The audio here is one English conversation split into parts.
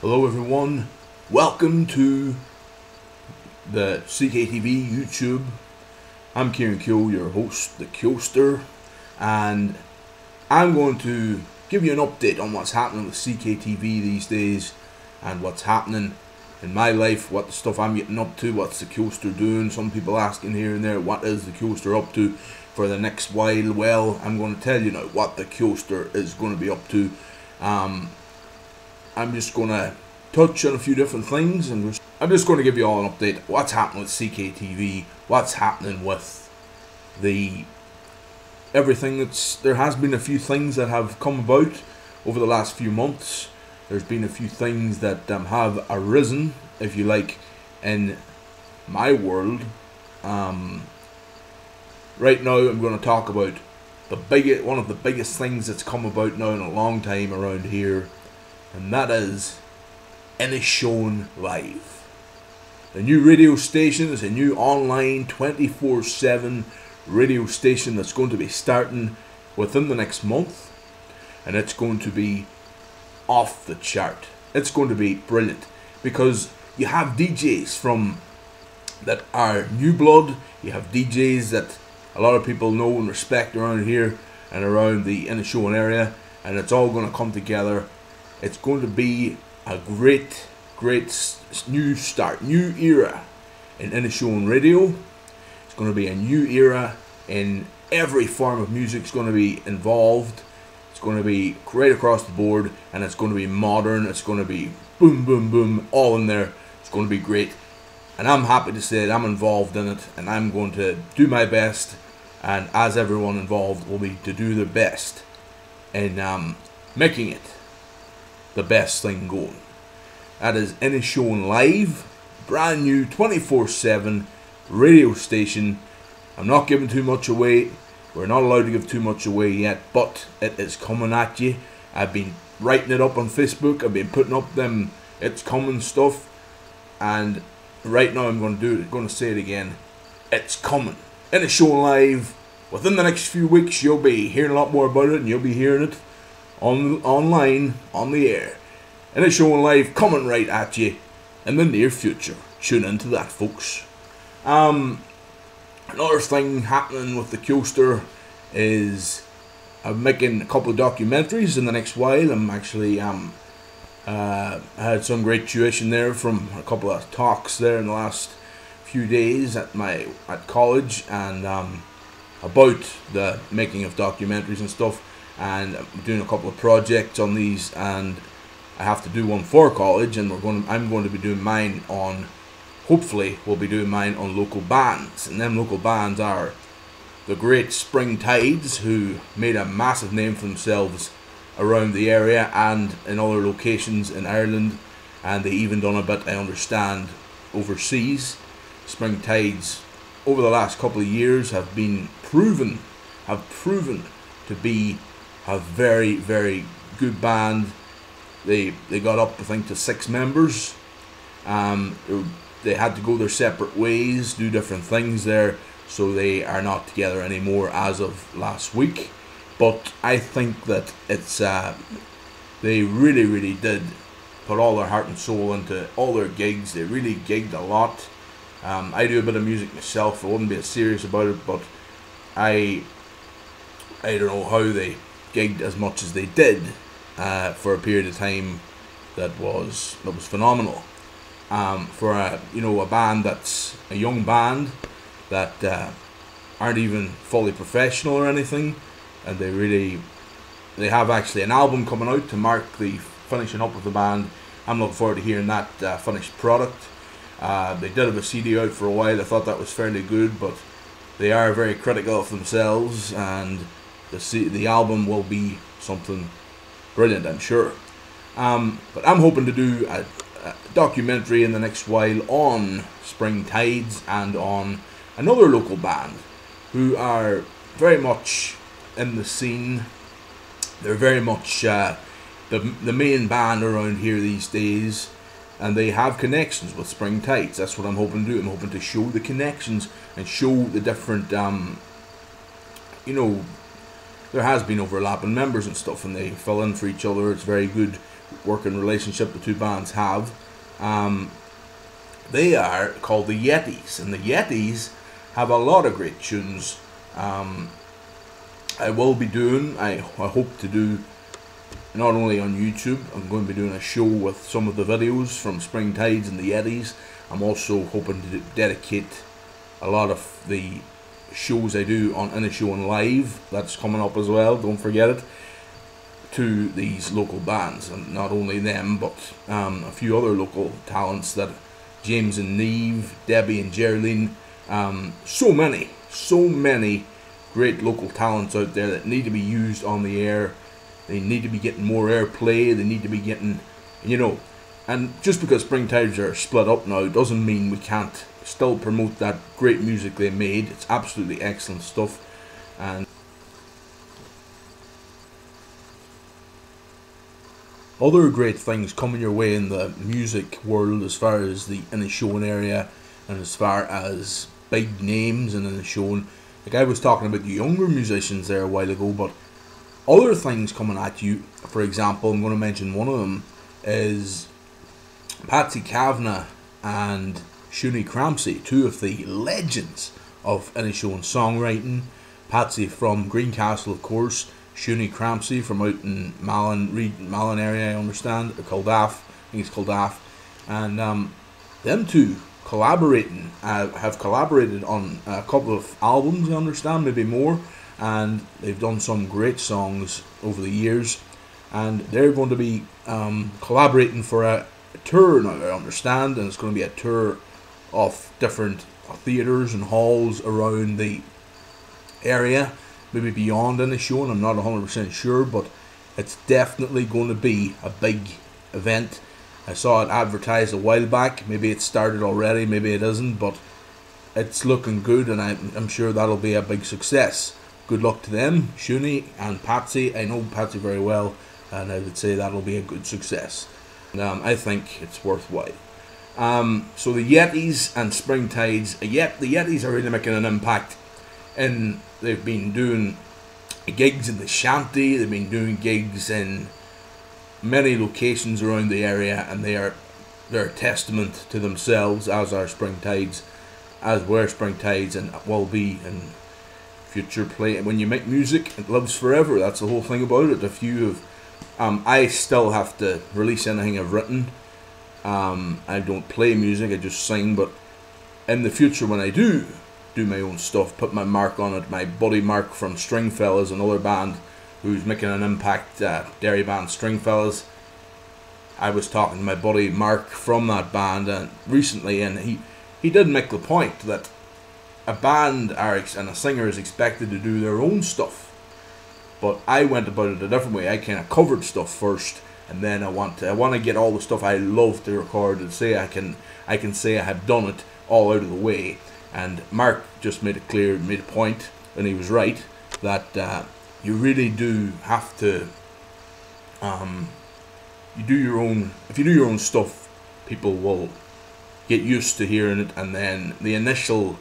Hello everyone, welcome to the Cktv YouTube. I'm Kieran Kyo, your host, the Kyoster, and I'm going to give you an update on what's happening with Cktv these days and what's happening in my life, what the stuff I'm getting up to, what's the Kyoster doing. Some people asking here and there, what is the Kyoster up to for the next while? Well, I'm going to tell you now what the Kyoster is going to be up to. I'm just going to touch on a few different things, and I'm just going to give you all an update what's happening with Cktv, what's happening with everything that's. There has been a few things that have come about over the last few months. There's been a few things that have arisen, if you like, in my world. Right now I'm going to talk about one of the biggest things that's come about now in a long time around here, and that is Inishowen Live. The new radio station is a new online 24/7 radio station that's going to be starting within the next month, and it's going to be off the chart. It's going to be brilliant because you have DJs that are new blood. You have DJs that a lot of people know and respect around here and around the Inishowen area, and it's all going to come together. It's going to be a great new start, new era in Inishowen radio. It's going to be a new era in every form of music. It's going to be involved. It's going to be right across the board, and it's going to be modern. It's going to be boom, boom, boom, all in there. It's going to be great, and I'm happy to say that I'm involved in it, and I'm going to do my best, and as everyone involved will be to do their best in making it the best thing going. That is Inishowen Live, brand new 24/7 radio station. I'm not giving too much away. We're not allowed to give too much away yet, but it is coming at you. I've been writing it up on Facebook. I've been putting up them it's coming stuff, and right now I'm going to say it again. It's coming. Inishowen Live. Within the next few weeks, you'll be hearing a lot more about it, and you'll be hearing it online, on the air. Inishowen Live coming right at you in the near future. Tune into that, folks. Another thing happening with the Kyoster is I'm making a couple of documentaries in the next while. I'm actually I had some great tuition there from a couple of talks there in the last few days at college, and about the making of documentaries and stuff. And I'm doing a couple of projects on these, and I have to do one for college, and I'm going to be doing mine on, hopefully we'll be doing mine on local bands, and them local bands are the great Spring Tides, who made a massive name for themselves around the area and in other locations in Ireland, and they even done a bit, I understand, overseas. Spring Tides over the last couple of years have proven to be a very, very good band. They got up, I think, to 6 members. They had to go their separate ways, do different things there, so they are not together anymore as of last week. But I think that it's they really did put all their heart and soul into all their gigs. They really gigged a lot. I do a bit of music myself. I wouldn't be as serious about it, but I don't know how they gigged as much as they did for a period of time. That was phenomenal. For a band that's a young band that aren't even fully professional or anything, and they have actually an album coming out to mark the finishing up of the band. I'm looking forward to hearing that finished product. They did have a CD out for a while. I thought that was fairly good, but they are very critical of themselves, and the album will be something brilliant, I'm sure. But I'm hoping to do a documentary in the next while on Spring Tides and on another local band who are very much in the scene. They're very much the main band around here these days, and they have connections with Spring Tides. That's what I'm hoping to do. I'm hoping to show the connections and show the different there has been overlapping members and stuff, and they fill in for each other. It's very good working relationship the two bands have. They are called the Yetis, and the Yetis have a lot of great tunes. I will be doing, I hope to do, not only on YouTube, I'm going to be doing a show with some of the videos from Spring Tides and the Yetis. I'm also hoping to dedicate a lot of the shows I do on Inishowen Live, that's coming up as well, don't forget it, to these local bands, and not only them, but a few other local talents, that James and Neve, Debbie and Geraldine, so many great local talents out there that need to be used on the air. They need to be getting more airplay, they need to be getting, you know, and just because Spring Tides are split up now doesn't mean we can't still promote that great music they made. It's absolutely excellent stuff. And other great things coming your way in the music world, as far as the Inishowen area and as far as big names in Inishowen. Like I was talking about the younger musicians there a while ago, but other things coming at you, for example, I'm going to mention one of them, is Patsy Kavanagh and Shuni Cramsey, two of the legends of Inishowen songwriting. Patsy from Greencastle, of course. Shuni Cramsey from out in Malin area, I understand, or Kildare, I think it's Kildare. And them two collaborating, have collaborated on a couple of albums, I understand, maybe more. And they've done some great songs over the years. And they're going to be collaborating for a tour now, I understand. And it's going to be a tour of different theatres and halls around the area, maybe beyond Inishowen, I'm not 100% sure, but it's definitely going to be a big event. I saw it advertised a while back, maybe it started already, maybe it isn't, but it's looking good, and I'm sure that'll be a big success. Good luck to them, Shuni and Patsy. I know Patsy very well, and I would say that'll be a good success. I think it's worthwhile. So the Yetis and Spring Tides, the Yetis are really making an impact, and they've been doing gigs in the Shanty, they've been doing gigs in many locations around the area, and they're a testament to themselves, as are Spring Tides, as were Spring Tides, and will be in future play. When you make music, it lives forever. That's the whole thing about it. If you have, I still have to release anything I've written. I don't play music, I just sing, but in the future when I do my own stuff, put my mark on it, my buddy Mark from Stringfellas, another band who's making an impact, Derry band Stringfellas. I was talking to my buddy Mark from that band recently, and he did make the point that a band and a singer is expected to do their own stuff, but I went about it a different way. I kind of covered stuff first, and then I want to get all the stuff I love to record and say I can say I have done it all out of the way. And Mark just made a point, and he was right, that you really do have to, if you do your own stuff, people will get used to hearing it, and then the initial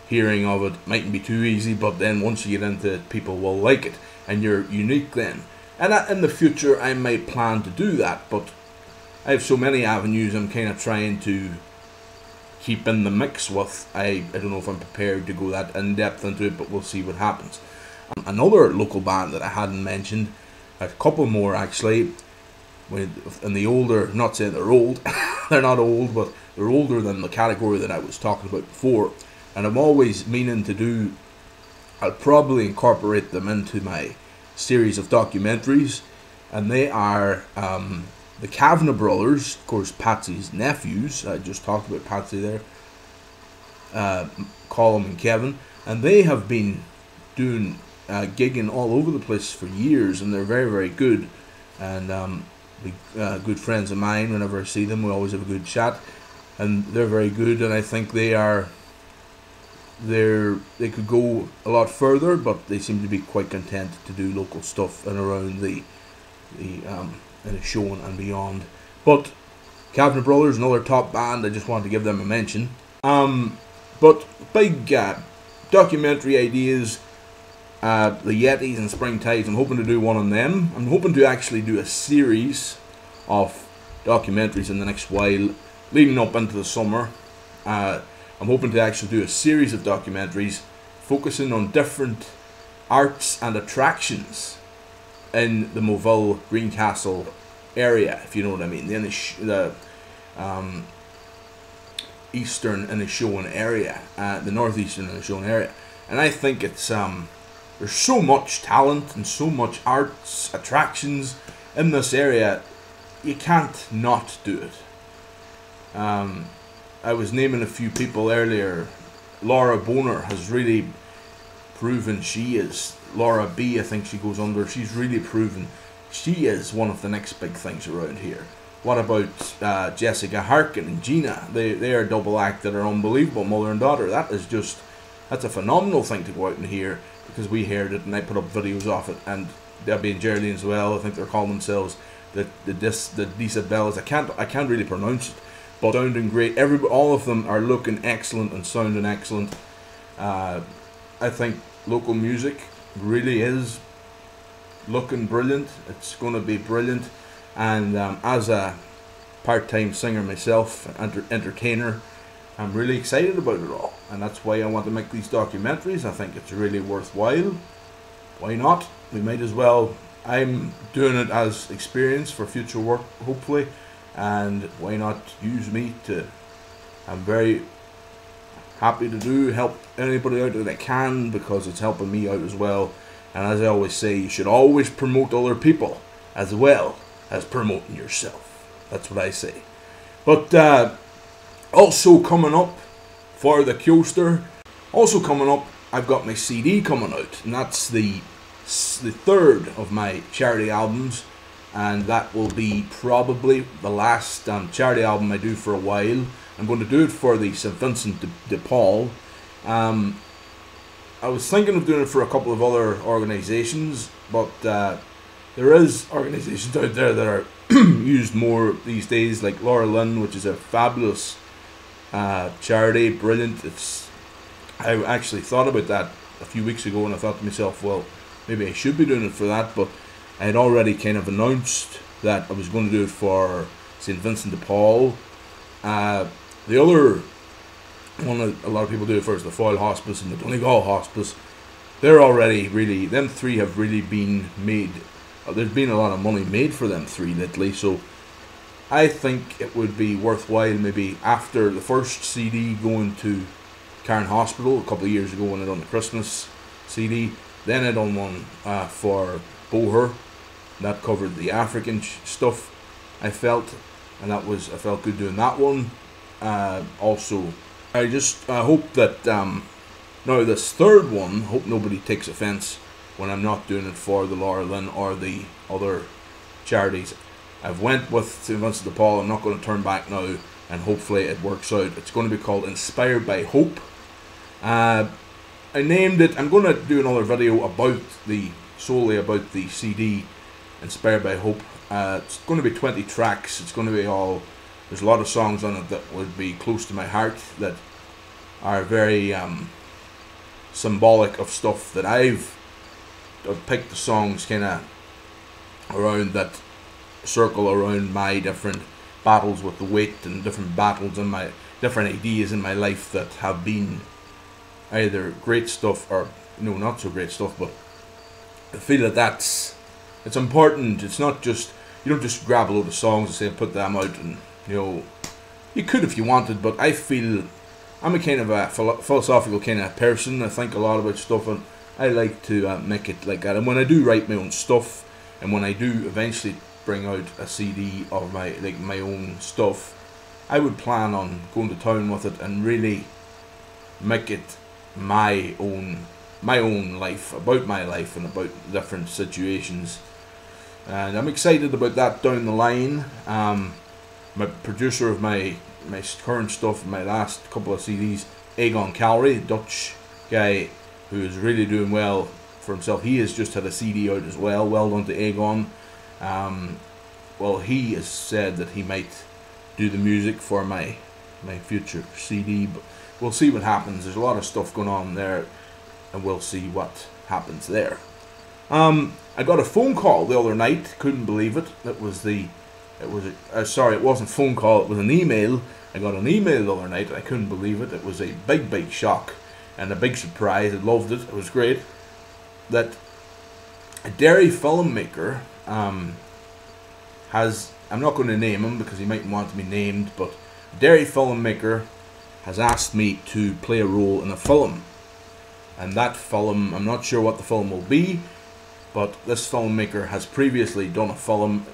hearing of it mightn't be too easy, but then once you get into it, people will like it, and you're unique then. And in the future, I might plan to do that, but I have so many avenues I'm kind of trying to keep in the mix with. I don't know if I'm prepared to go that in depth into it, but we'll see what happens. Another local band that I hadn't mentioned, a couple more actually, in the older, not saying they're old, they're not old, but they're older than the category that I was talking about before, and I'm always meaning to do, I'll probably incorporate them into my series of documentaries, and they are the Kavanagh brothers, of course Patsy's nephews. I just talked about Patsy there, Colin and Kevin, and they have been doing gigging all over the place for years, and they're very, very good, and good friends of mine. Whenever I see them, we always have a good chat, and they're very good, and I think they could go a lot further, but they seem to be quite content to do local stuff and around the Inishowen and beyond. But Kavanagh Brothers, another top band, I just wanted to give them a mention. But big documentary ideas, the Yetis and Spring Tides, I'm hoping to do one on them. I'm hoping to actually do a series of documentaries in the next while, leading up into the summer. I'm hoping to actually do a series of documentaries focusing on different arts and attractions in the Moville Greencastle area, if you know what I mean, the eastern Inishowen area, the northeastern Inishowen area. And I think it's there's so much talent and so much arts attractions in this area, you can't not do it. I was naming a few people earlier. Laura Boner has really proven she is, Laura B I think she goes under, she's really proven she is one of the next big things around here. What about Jessica Harkin and Gina? They are a double act that are unbelievable, mother and daughter. That's a phenomenal thing to go out and hear, because we heard it and I put up videos of it, and they'll be in Geraldine as well. I think they're calling themselves the Disabellas. I can't really pronounce it, but sounding great. All of them are looking excellent and sounding excellent. I think local music really is looking brilliant. It's going to be brilliant, and as a part-time singer myself, entertainer, I'm really excited about it all, and that's why I want to make these documentaries. I think it's really worthwhile. Why not? We might as well. I'm doing it as experience for future work, hopefully, and why not use me to? I'm very happy to help anybody out that I can, because it's helping me out as well. And as I always say, you should always promote other people as well as promoting yourself. That's what I say. But also coming up for the coaster, also coming up, I've got my CD coming out, and that's the third of my charity albums, and that will be probably the last charity album I do for a while. I'm going to do it for the St. Vincent de Paul. I was thinking of doing it for a couple of other organisations, but there is organisations out there that are used more these days, like Laura Lynn, which is a fabulous charity, brilliant. I actually thought about that a few weeks ago, and I thought to myself, well, maybe I should be doing it for that, but I had already kind of announced that I was going to do it for St. Vincent de Paul. The other one that a lot of people do it for is the Foyle Hospice and the Donegal Hospice. They're already really, them three have really been made, there's been a lot of money made for them three lately, so I think it would be worthwhile maybe after the first CD going to Cairn Hospital a couple of years ago when I done the Christmas CD. Then I done one for Boher that covered the African stuff, I felt, and I felt good doing that one. Also, I just hope that now this third one, hope nobody takes offence when I'm not doing it for the Laura Lynn or the other charities. I've went with St. Vincent de Paul. I'm not going to turn back now, and hopefully it works out. It's going to be called Inspired by Hope. I named it, I'm going to do another video about solely about the CD Inspired by Hope. It's going to be 20 tracks. It's going to be there's a lot of songs on it that would be close to my heart, that are very symbolic of stuff that I've picked the songs kind of around, that circle around my different battles with the weight and different battles and my different ideas in my life that have been either great stuff or not so great stuff. But I feel that it's important. It's not just, you don't just grab a load of songs and say put them out, and you could if you wanted, but I feel I'm a kind of a philosophical kind of person. I think a lot about stuff, and I like to make it like that. And when I do write my own stuff, and when I do eventually bring out a CD of my own stuff, I would plan on going to town with it and really make it my own life, about my life and about different situations. And I'm excited about that down the line. My producer of my current stuff, my last couple of CDs, Aegon Callery, Dutch guy who is really doing well for himself. He has just had a CD out as well. Well done to Aegon. Well, he has said that he might do the music for my future CD, but we'll see what happens. There's a lot of stuff going on there, and we'll see what happens there. I got a phone call the other night, couldn't believe it. That was the It was sorry, it wasn't a phone call. It was an email. I got an email the other night. I couldn't believe it. It was a big shock and a big surprise. I loved it. It was great. That a dairy filmmaker has, I'm not going to name him because he mightn't want to be named, but a dairy filmmaker has asked me to play a role in a film. And that film, I'm not sure what the film will be, but this filmmaker has previously done a film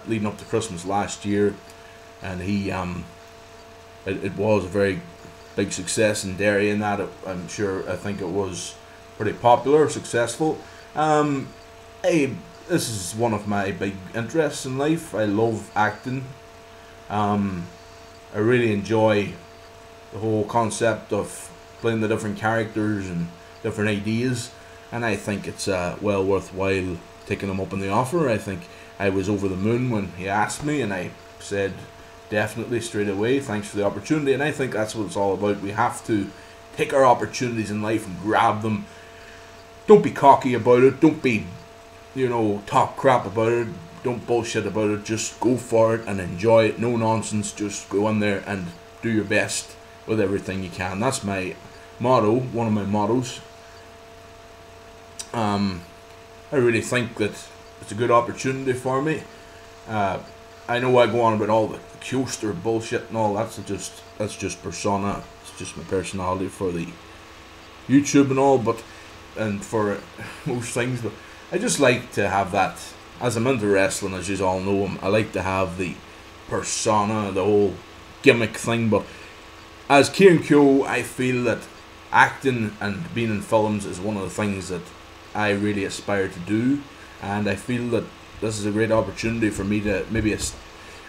leading up to Christmas last year, and he it was a very big success in Derry. In that, I think it was pretty popular, successful. This is one of my big interests in life. I love acting. I really enjoy the whole concept of playing the different characters and different ideas, and I think it's well worthwhile taking him up on the offer. I think I was over the moon when he asked me, and I said definitely straight away, thanks for the opportunity. And I think that's what it's all about. We have to take our opportunities in life and grab them. Don't be cocky about it. Don't be, talk crap about it. Don't bullshit about it. Just go for it and enjoy it. No nonsense. Just go in there and do your best with everything you can. That's my motto, one of my mottos. I really think that it's a good opportunity for me. I know I go on about all the coaster bullshit and all. That's just persona. It's just my personality for the YouTube and all, and for most things. But I just like to have that. As I'm into wrestling, as you all know, I like to have the persona, the whole gimmick thing. But as Kieran Kyo, I feel that acting and being in films is one of the things that I really aspire to do, and I feel that this is a great opportunity for me to maybe,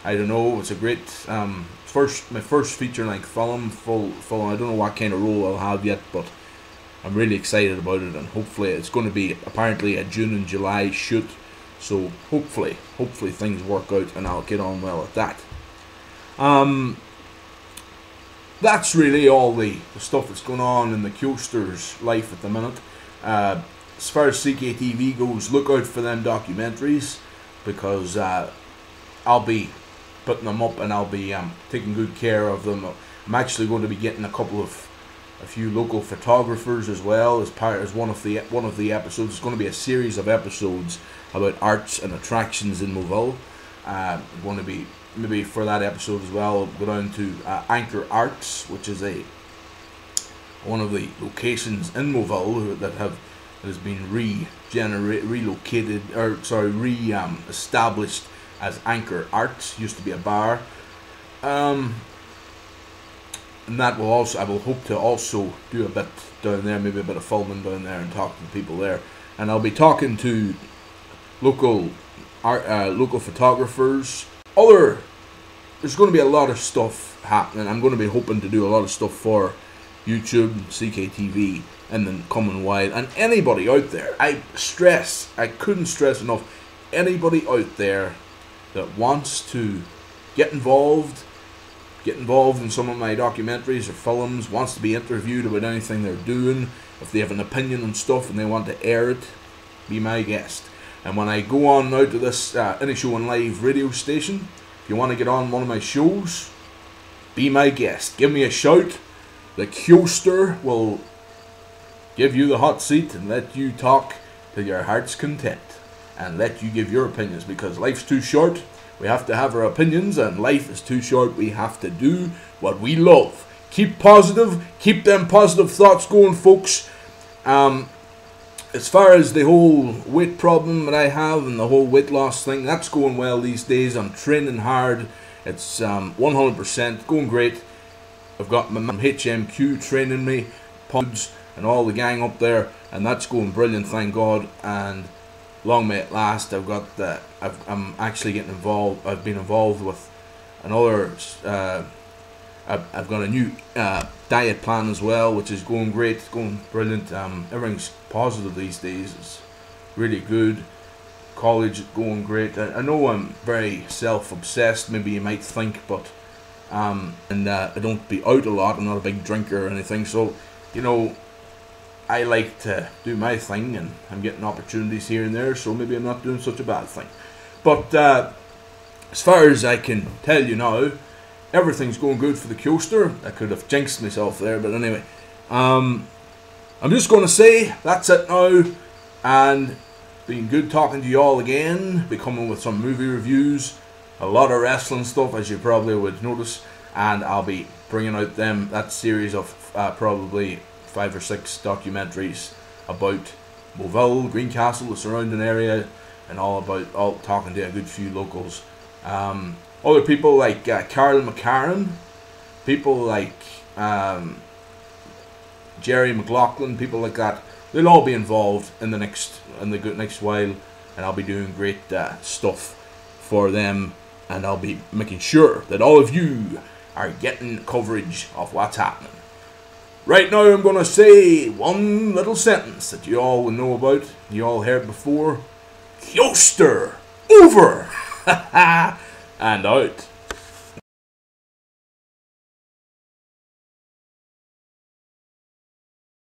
I don't know, it's a great my first feature-length film, full. I don't know what kind of role I'll have yet, but I'm really excited about it, and hopefully it's going to be apparently a June and July shoot, so hopefully things work out and I'll get on well at that. That's really all the stuff that's going on in the coaster's life at the minute. As far as Cktv goes, look out for them documentaries, because I'll be putting them up and I'll be taking good care of them. I'm actually going to be getting a few local photographers as well as one of the episodes. It's going to be a series of episodes about arts and attractions in Moville. I'm going to be, maybe for that episode as well, go down to Anchor Arts, which is one of the locations in Moville that has been established as Anchor Arts. Used to be a bar, and that I will hope to also do a bit down there, maybe a bit of filming down there and talk to the people there. And I'll be talking to local photographers. There's going to be a lot of stuff happening. I'm going to be hoping to do a lot of stuff for YouTube, Cktv, and then coming while. And anybody out there, I couldn't stress enough, anybody out there that wants to get involved in some of my documentaries or films, wants to be interviewed about anything they're doing, if they have an opinion on stuff and they want to air it, be my guest. And when I go on now to this Any Show and Live radio station, if you want to get on one of my shows, be my guest. Give me a shout. The coaster will give you the hot seat and let you talk to your heart's content and let you give your opinions, because life's too short. We have to have our opinions, and life is too short. We have to do what we love. Keep positive. Keep them positive thoughts going, folks. As far as the whole weight problem that I have and the whole weight loss thing, that's going well these days. I'm training hard. It's 100% going great. I've got my man HMQ training me, Pods, and all the gang up there, and that's going brilliant, thank God. And long may it last. I'm actually getting involved. I've been involved with another. I've got a new diet plan as well, which is going great. It's going brilliant. Everything's positive these days. It's really good. College is going great. I know I'm very self-obsessed, maybe you might think, but I don't be out a lot. I'm not a big drinker or anything, so I like to do my thing, and I'm getting opportunities here and there, so maybe I'm not doing such a bad thing. But as far as I can tell you now, everything's going good for the coaster. I could have jinxed myself there, but anyway. I'm just going to say that's it now, and been good talking to you all again. Be coming with some movie reviews, a lot of wrestling stuff, as you probably would notice, and I'll be bringing out that series of probably 5 or 6 documentaries about Moville, Greencastle, the surrounding area, and all talking to a good few locals. Other people like Carol McCarran, people like Jerry McLaughlin, people like that. They'll all be involved in the next while, and I'll be doing great stuff for them, and I'll be making sure that all of you are getting coverage of what's happening. Right now, I'm going to say one little sentence that you all will know about, you all heard before. Coaster over and out.